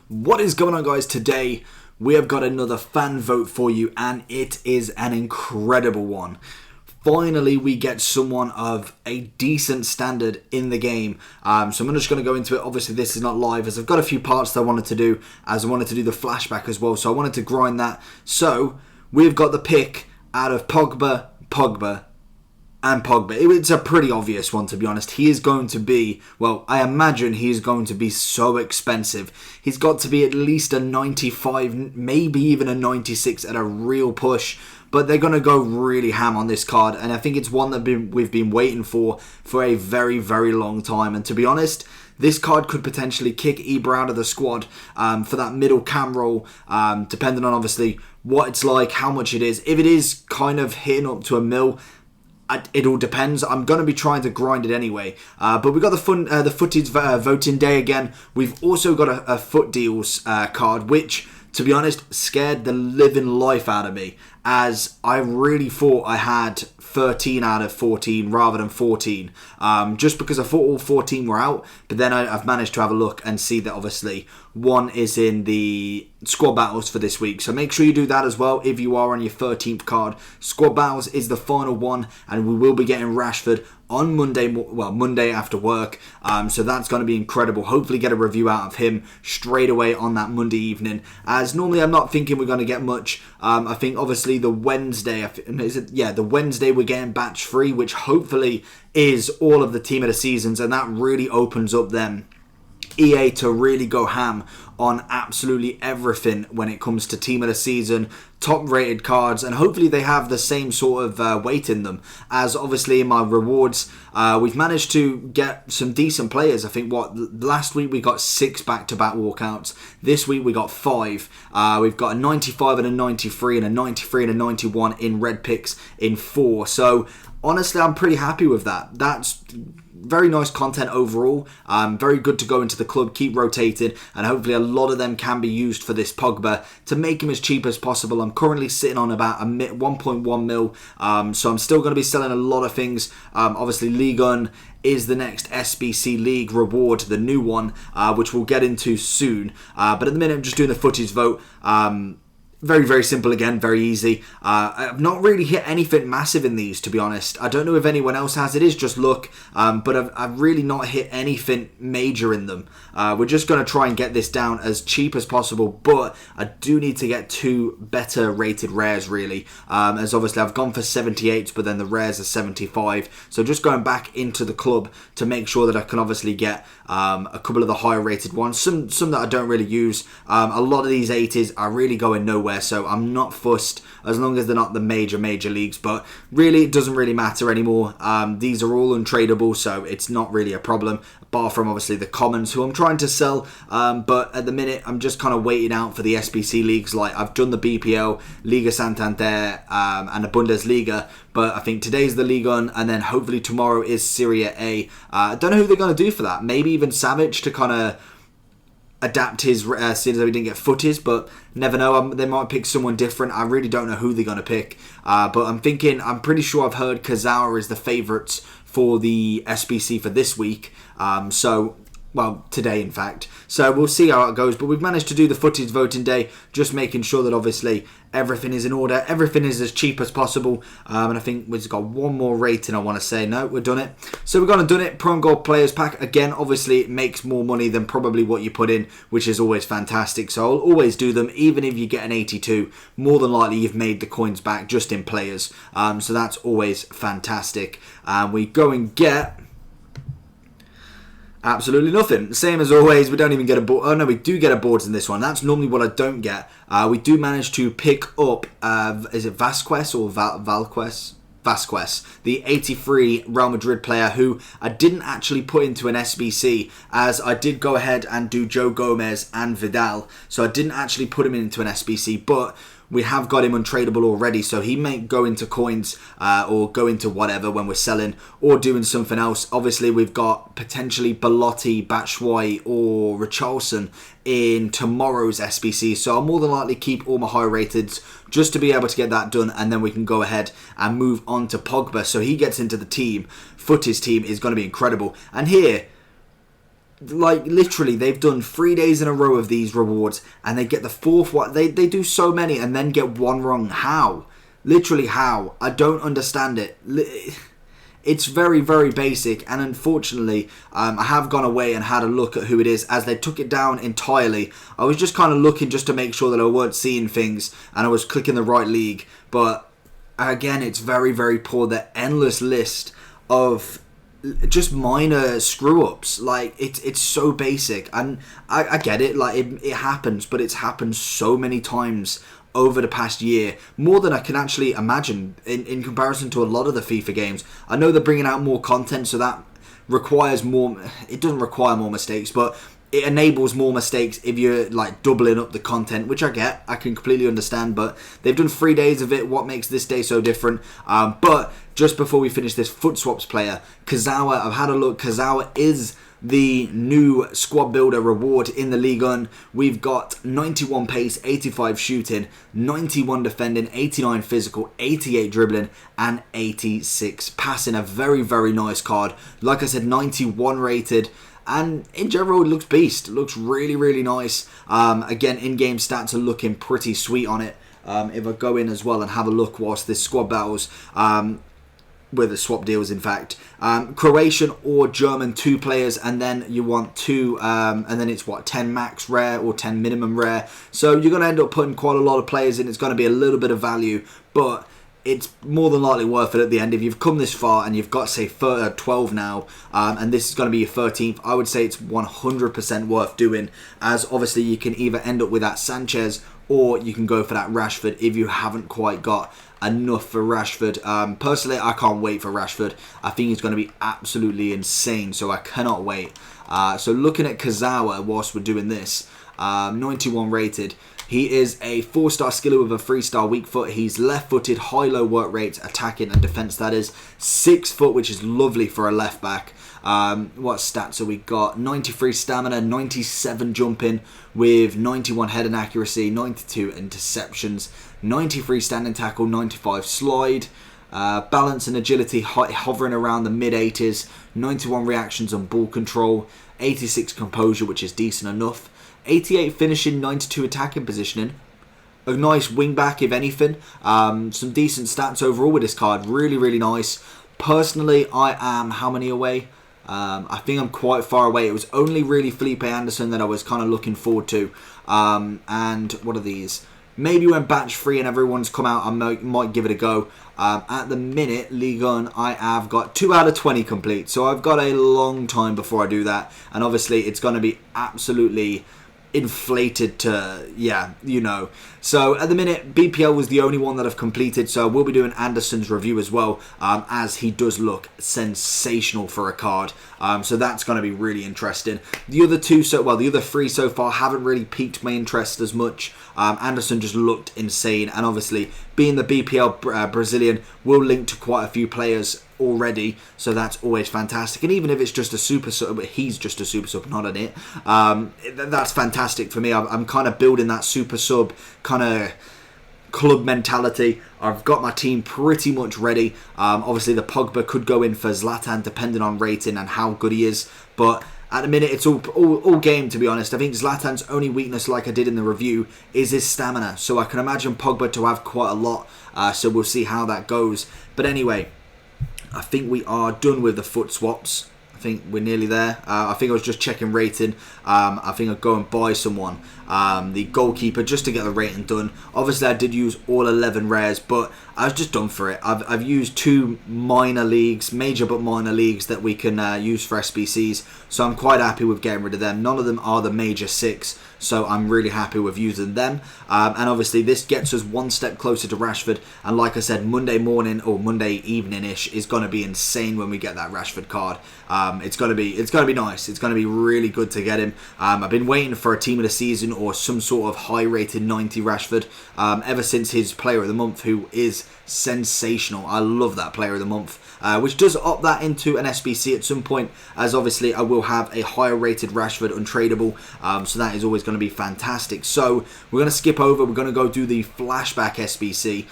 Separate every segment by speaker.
Speaker 1: What is going on, guys? Today we have got another fan vote for you, and it is an incredible one. Finally, we get someone of a decent standard in the game. So I'm just going to go into it. Obviously, this is not live, as I've got a few parts that I wanted to do, as I wanted to do the flashback as well. So I wanted to grind that. So we've got the pick out of Pogba, and Pogba. It's a pretty obvious one, to be honest. He is going to be, well, I imagine he is going to be so expensive. He's got to be at least a 95, maybe even a 96 at a real push. But they're going to go really ham on this card. And I think it's one that we've been waiting for a very, very long time. And to be honest, this card could potentially kick Ibra out of the squad for that middle cam role, depending on, obviously, what it's like, how much it is. If it is kind of hitting up to a mil, it all depends. I'm going to be trying to grind it anyway. But we've got the Futties voting day again. We've also got a Foot Deals card, which, to be honest, scared the living life out of me, as I really thought I had 13 out of 14 rather than 14, just because I thought all 14 were out. But then I've managed to have a look and see that obviously one is in the squad battles for this week, so make sure you do that as well if you are on your 13th card. Squad battles is the final one, and we will be getting Rashford on Monday after work, so that's going to be incredible. Hopefully get a review out of him straight away on that Monday evening, as normally I'm not thinking we're going to get much. I think obviously the Wednesday, the Wednesday we're getting batch 3, which hopefully is all of the team of the seasons, and that really opens up them EA to really go ham on absolutely everything when it comes to team of the season, top rated cards, and hopefully they have the same sort of weight in them as obviously in my rewards. We've managed to get some decent players. I think last week we got 6 back-to-back walkouts. This week we got 5. We've got a 95 and a 93 and a 93 and a 91 in red picks in 4. So honestly, I'm pretty happy with that. That's very nice content overall. Very good to go into the club, keep rotating, and hopefully a lot of them can be used for this Pogba to make him as cheap as possible. I'm currently sitting on about 1.1 mil, so I'm still going to be selling a lot of things. Obviously, Ligue 1 is the next SBC League reward, the new one, which we'll get into soon. But at the minute, I'm just doing the Futties vote. Very, very simple again, very easy. I've not really hit anything massive in these, to be honest. I don't know if anyone else has. It is just luck, but I've really not hit anything major in them. We're just going to try and get this down as cheap as possible, but I do need to get 2 better rated rares, really. As obviously I've gone for 78s, but then the rares are 75. So just going back into the club to make sure that I can obviously get a couple of the higher rated ones. Some that I don't really use. A lot of these 80s are really going nowhere, so I'm not fussed as long as they're not the major leagues, but really it doesn't really matter anymore. These are all untradeable, so it's not really a problem, apart from obviously the commons, who I'm trying to sell, but at the minute I'm just kind of waiting out for the SBC leagues. Like, I've done the BPL, Liga Santander, and the Bundesliga, but I think today's the Ligue 1, and then hopefully tomorrow is Serie A. I don't know who they're going to do for that. Maybe even Savage to kind of adapt his, seeing as we didn't get Futties, but never know. They might pick someone different. I really don't know who they're going to pick, but I'm pretty sure I've heard Kazawa is the favourites for the SBC for this week, today in fact. So we'll see how it goes, but we've managed to do the Futties voting day, just making sure that obviously everything is in order, everything is as cheap as possible, and I think we've got one more rating I want to say. No, we're done it. So we're going to done it. Prime Gold Players Pack, again, obviously it makes more money than probably what you put in, which is always fantastic, so I'll always do them. Even if you get an 82, more than likely you've made the coins back just in players, so that's always fantastic. We go and get absolutely nothing. Same as always, we don't even get a board. Oh no, we do get a boards in this one. That's normally what I don't get. We do manage to pick up, is it Vasquez or Valquez? Vasquez, the 83 Real Madrid player, who I didn't actually put into an SBC, as I did go ahead and do Joe Gomez and Vidal, so I didn't actually put him into an SBC, but we have got him untradeable already, so he may go into coins or go into whatever when we're selling or doing something else. Obviously, we've got potentially Belotti, Batshuayi or Richarlison in tomorrow's SBC, so I'll more than likely keep all my high rateds just to be able to get that done, and then we can go ahead and move on to Pogba, so he gets into the team. Futties team is going to be incredible, and here like, literally, they've done 3 days in a row of these rewards, and they get the 4th one. They do so many and then get one wrong. How? Literally, how? I don't understand it. It's very, very basic, and unfortunately, I have gone away and had a look at who it is, as they took it down entirely. I was just kind of looking just to make sure that I weren't seeing things, and I was clicking the right league, but again, it's very, very poor. The endless list of just minor screw-ups, like, it's so basic, and I get it, like, it happens, but it's happened so many times over the past year, more than I can actually imagine in comparison to a lot of the FIFA games. I know they're bringing out more content, so that requires more. It doesn't require more mistakes, but it enables more mistakes if you're, like, doubling up the content, which I get, I can completely understand, but they've done 3 days of it. What makes this day so different? But just before we finish this foot swaps player, Kazawa, I've had a look. Kazawa is the new squad builder reward in the Ligue 1. We've got 91 pace, 85 shooting, 91 defending, 89 physical, 88 dribbling, and 86 passing. A very, very nice card. Like I said, 91 rated. And in general, it looks beast. It looks really, really nice. Again, in-game stats are looking pretty sweet on it. If I go in as well and have a look whilst this squad battles, with the swap deals, in fact, Croatian or German 2 players, and then you want 2, and then it's what, 10 max rare or 10 minimum rare. So you're going to end up putting quite a lot of players in. It's going to be a little bit of value, but it's more than likely worth it at the end. If you've come this far and you've got, say, 12 now, and this is going to be your 13th, I would say it's 100% worth doing, as obviously you can either end up with that Sanchez, or you can go for that Rashford if you haven't quite got enough for Rashford. Personally, I can't wait for Rashford. I think he's going to be absolutely insane, so I cannot wait. So looking at Kazawa whilst we're doing this, 91 rated. He is a 4-star skiller with a 3-star weak foot. He's left-footed, high-low work rates, attacking and defense, that is. 6 foot, which is lovely for a left-back. What stats have we got? 93 stamina, 97 jumping, with 91 head and accuracy, 92 interceptions, 93 standing tackle, 95 slide. Balance and agility hovering around the mid-80s, 91 reactions on ball control, 86 composure, which is decent enough. 88 finishing, 92 attacking positioning. A nice wing back, if anything. Some decent stats overall with this card. Really, really nice. Personally, I am how many away? I think I'm quite far away. It was only really Felipe Anderson that I was kind of looking forward to. And what are these? Maybe when batch 3 and everyone's come out, I might give it a go. At the minute, Ligue 1, I have got 2 out of 20 complete. So I've got a long time before I do that. And obviously, it's going to be absolutely inflated to, yeah, you know. So at the minute, BPL was the only one that I've completed, so we'll be doing Anderson's review as well, as he does look sensational for a card. So that's going to be really interesting. The other 3 so far haven't really piqued my interest as much. Anderson just looked insane, and obviously being the BPL Brazilian will link to quite a few players already, so that's always fantastic. And even if it's just a super sub, he's just a super sub, not an it, that's fantastic for me. I'm kind of building that super sub kind of club mentality. I've got my team pretty much ready. Obviously the Pogba could go in for Zlatan depending on rating and how good he is, but at the minute it's all game, to be honest. I think Zlatan's only weakness, like I did in the review, is his stamina, so I can imagine Pogba to have quite a lot, so we'll see how that goes. But anyway, I think we are done with the foot swaps. I think we're nearly there. I think I was just checking rating. I think I'll go and buy someone, the goalkeeper, just to get the rating done. Obviously, I did use all 11 rares, but I was just done for it. I've used 2 minor leagues, major but minor leagues, that we can use for SBCs, so I'm quite happy with getting rid of them. None of them are the major 6, so I'm really happy with using them. And obviously, this gets us one step closer to Rashford, and like I said, Monday morning or Monday evening-ish is going to be insane when we get that Rashford card. It's going to be nice. It's going to be really good to get him. I've been waiting for a team of the season or some sort of high-rated 90 Rashford ever since his Player of the Month, who is sensational. I love that Player of the Month, which does opt that into an SBC at some point, as obviously I will have a higher rated Rashford untradeable, so that is always going to be fantastic. So we're going to skip over, we're going to go do the Flashback SBC,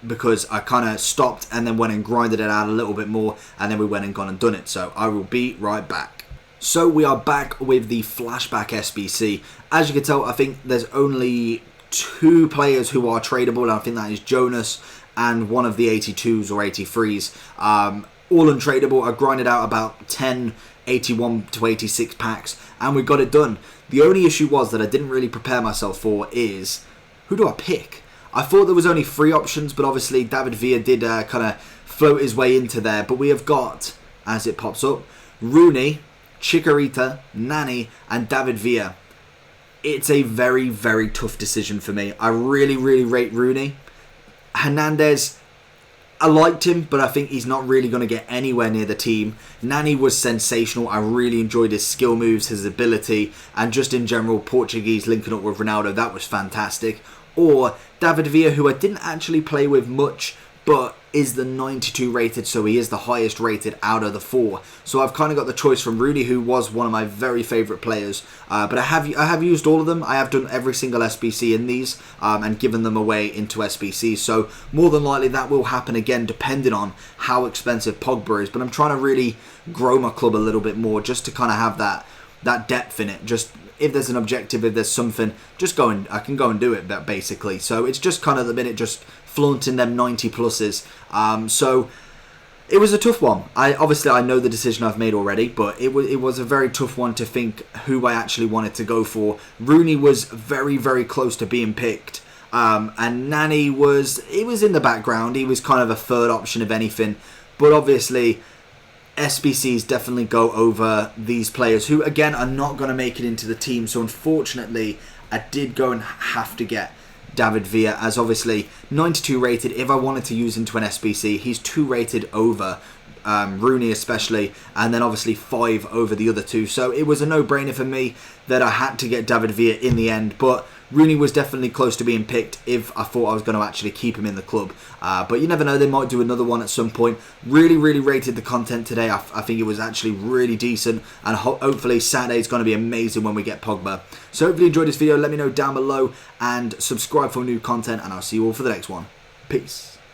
Speaker 1: because I kind of stopped and then went and grinded it out a little bit more, and then we went and gone and done it. So I will be right back. So we are back with the Flashback SBC. As you can tell, I think there's only 2 players who are tradable, and I think that is Jonas and one of the 82s or 83s. All untradeable. I grinded out about 10 81 to 86 packs, and we got it done. The only issue was that I didn't really prepare myself for is, who do I pick? I thought there was only 3 options, but obviously David Villa did kind of float his way into there. But we have got, as it pops up, Rooney, Chikorita, Nani, and David Villa. It's a very, very tough decision for me. I really, really rate Rooney. Hernandez, I liked him, but I think he's not really going to get anywhere near the team. Nani was sensational. I really enjoyed his skill moves, his ability, and just in general, Portuguese linking up with Ronaldo, that was fantastic. Or David Villa, who I didn't actually play with much, but is the 92 rated, so he is the highest rated out of the 4. So I've kind of got the choice from Rooney, who was one of my very favourite players. But I have used all of them. I have done every single SBC in these and given them away into SBC. So more than likely that will happen again, depending on how expensive Pogba is. But I'm trying to really grow my club a little bit more, just to kind of have that depth in it. Just if there's an objective, if there's something, I can go and do it, basically. So it's just kind of the minute just flaunting them 90 pluses. So it was a tough one. Obviously I know the decision I've made already, but it was a very tough one to think who I actually wanted to go for. Rooney was very, very close to being picked. And Nani was in the background. He was kind of a third option if anything. But obviously SBCs definitely go over these players who, again, are not going to make it into the team. So unfortunately, I did go and have to get David Villa, as obviously 92 rated. If I wanted to use into an SBC, he's 2 rated over Rooney especially, and then obviously 5 over the other 2. So it was a no-brainer for me that I had to get David Villa in the end. But Rooney was definitely close to being picked if I thought I was going to actually keep him in the club. But you never know, they might do another one at some point. Really, really rated the content today. I think it was actually really decent, and hopefully Saturday is going to be amazing when we get Pogba. So hopefully you enjoyed this video. Let me know down below and subscribe for new content, and I'll see you all for the next one. Peace.